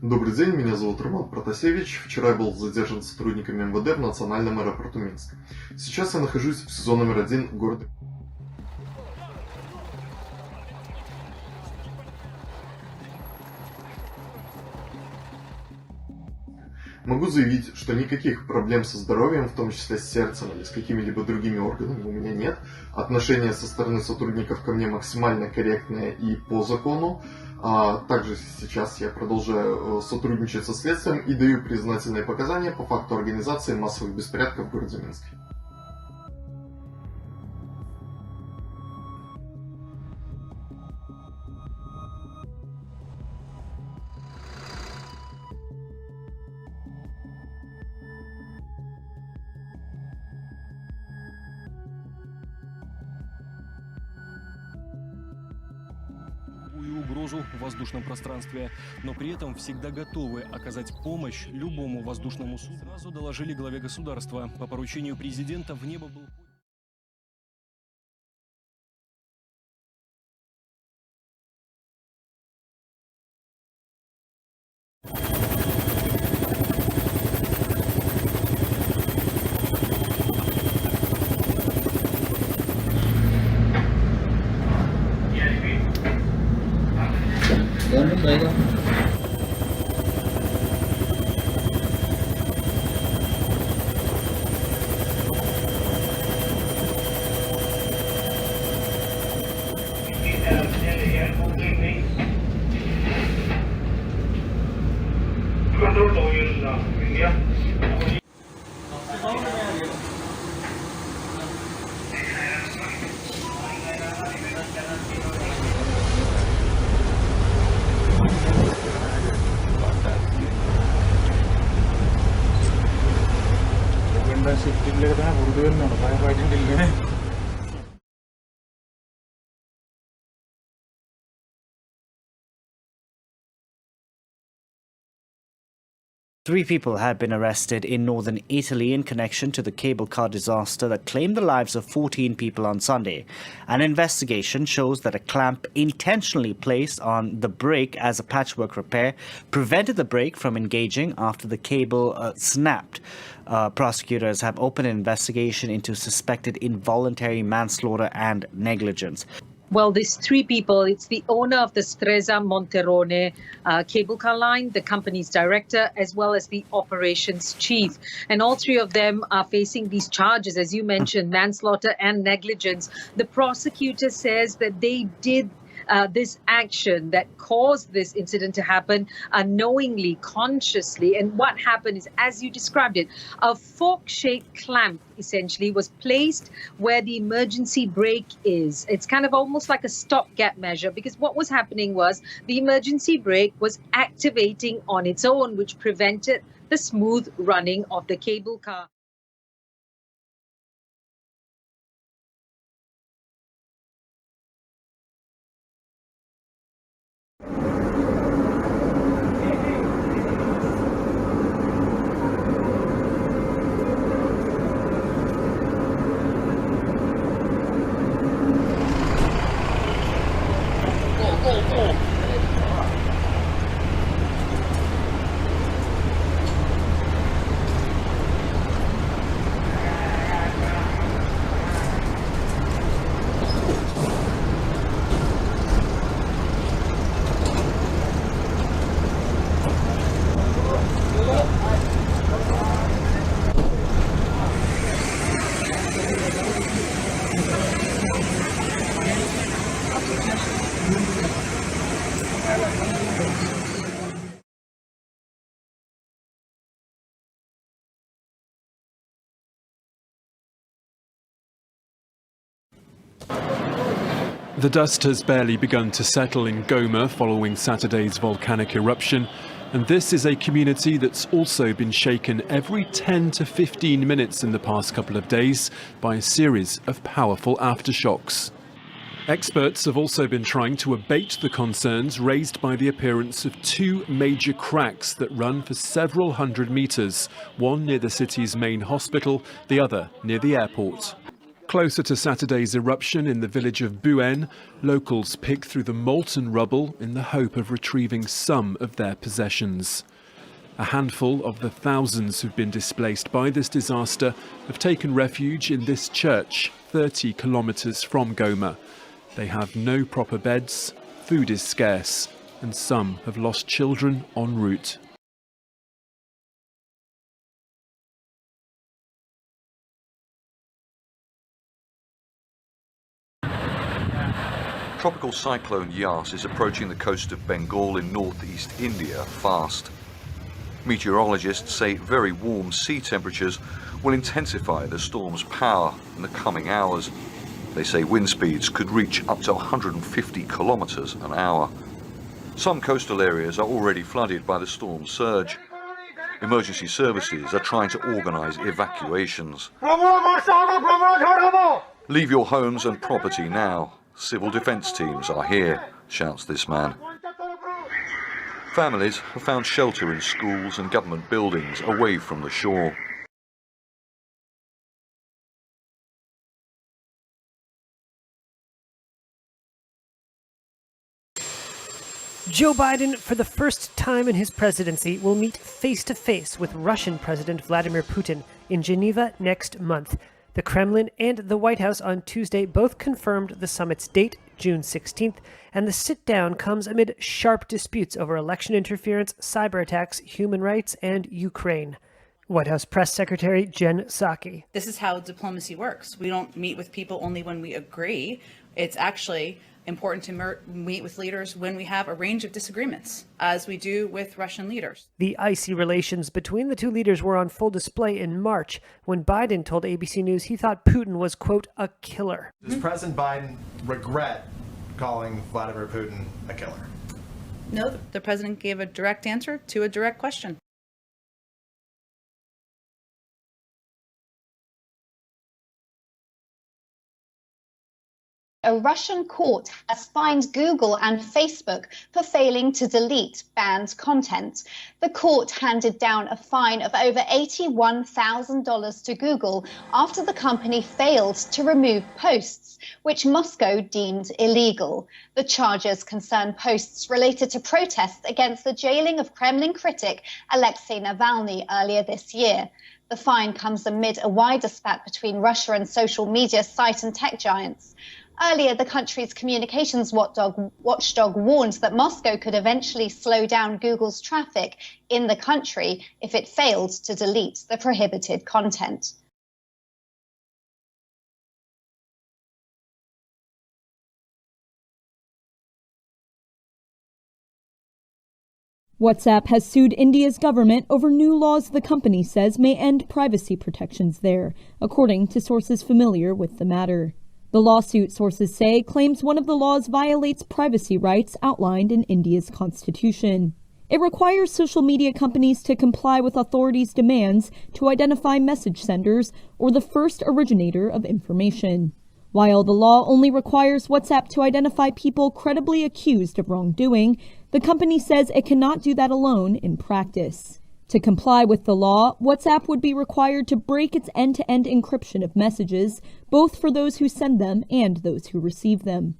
Добрый день, меня зовут Протасевич. Вчера я был задержан сотрудниками МВД в национальном аэропорту Минск. Сейчас я нахожусь в СИЗО номер 1 города. Могу заявить, что никаких проблем со здоровьем, в том числе с сердцем или с какими-либо другими органами, у меня нет. Отношение со стороны сотрудников ко мне максимально корректное и по закону. Также сейчас я продолжаю сотрудничать со следствием и даю признательные показания по факту организации массовых беспорядков в городе Минске. Угрозу в воздушном пространстве, но при этом всегда готовы оказать помощь любому воздушному судну. Сразу доложили главе государства. По поручению президента в небо был... Three people have been arrested in northern Italy in connection to the cable car disaster that claimed the lives of 14 people on Sunday. An investigation shows that a clamp intentionally placed on the brake as a patchwork repair prevented the brake from engaging after the cable snapped. Prosecutors have opened an investigation into suspected involuntary manslaughter and negligence. Well, these three people, it's the owner of the Stresa Monterone cable car line, the company's director, as well as the operations chief. And all three of them are facing these charges, as you mentioned, manslaughter and negligence. The prosecutor says that they did this action that caused this incident to happen knowingly, consciously. And what happened is, as you described it, a fork-shaped clamp essentially was placed where the emergency brake is. It's kind of almost like a stopgap measure, because what was happening was the emergency brake was activating on its own, which prevented the smooth running of the cable car. The dust has barely begun to settle in Goma following Saturday's volcanic eruption, and this is a community that's also been shaken every 10 to 15 minutes in the past couple of days by a series of powerful aftershocks. Experts have also been trying to abate the concerns raised by the appearance of two major cracks that run for several hundred meters, one near the city's main hospital, the other near the airport. Closer to Saturday's eruption in the village of Buen, locals pick through the molten rubble in the hope of retrieving some of their possessions. A handful of the thousands who've been displaced by this disaster have taken refuge in this church 30 kilometres from Goma. They have no proper beds, food is scarce, and some have lost children en route. Tropical Cyclone Yaas is approaching the coast of Bengal in northeast India fast. Meteorologists say very warm sea temperatures will intensify the storm's power in the coming hours. They say wind speeds could reach up to 150 kilometers an hour. Some coastal areas are already flooded by the storm's surge. Emergency services are trying to organize evacuations. Leave your homes and property now. Civil defence teams are here, shouts this man. Families have found shelter in schools and government buildings away from the shore. Joe Biden, for the first time in his presidency, will meet face-to-face with Russian President Vladimir Putin in Geneva next month. The Kremlin and the White House on Tuesday both confirmed the summit's date, June 16th, and the sit-down comes amid sharp disputes over election interference, cyber attacks, human rights, and Ukraine. White House Press Secretary Jen Psaki. This is how diplomacy works. We don't meet with people only when we agree. It's actually important to meet with leaders when we have a range of disagreements, as we do with Russian leaders. The icy relations between the two leaders were on full display in March when Biden told ABC News he thought Putin was, quote, a killer. Does President Biden regret calling Vladimir Putin a killer? No, the president gave a direct answer to a direct question. A Russian court has fined Google and Facebook for failing to delete banned content. The court handed down a fine of over $81,000 to Google after the company failed to remove posts, which Moscow deemed illegal. The charges concern posts related to protests against the jailing of Kremlin critic Alexei Navalny earlier this year. The fine comes amid a wider spat between Russia and social media site and tech giants. Earlier, the country's communications watchdog warned that Moscow could eventually slow down Google's traffic in the country if it failed to delete the prohibited content. WhatsApp has sued India's government over new laws the company says may end privacy protections there, according to sources familiar with the matter. The lawsuit, sources say, claims one of the laws violates privacy rights outlined in India's constitution. It requires social media companies to comply with authorities' demands to identify message senders or the first originator of information. While the law only requires WhatsApp to identify people credibly accused of wrongdoing, the company says it cannot do that alone in practice. To comply with the law, WhatsApp would be required to break its end-to-end encryption of messages, both for those who send them and those who receive them.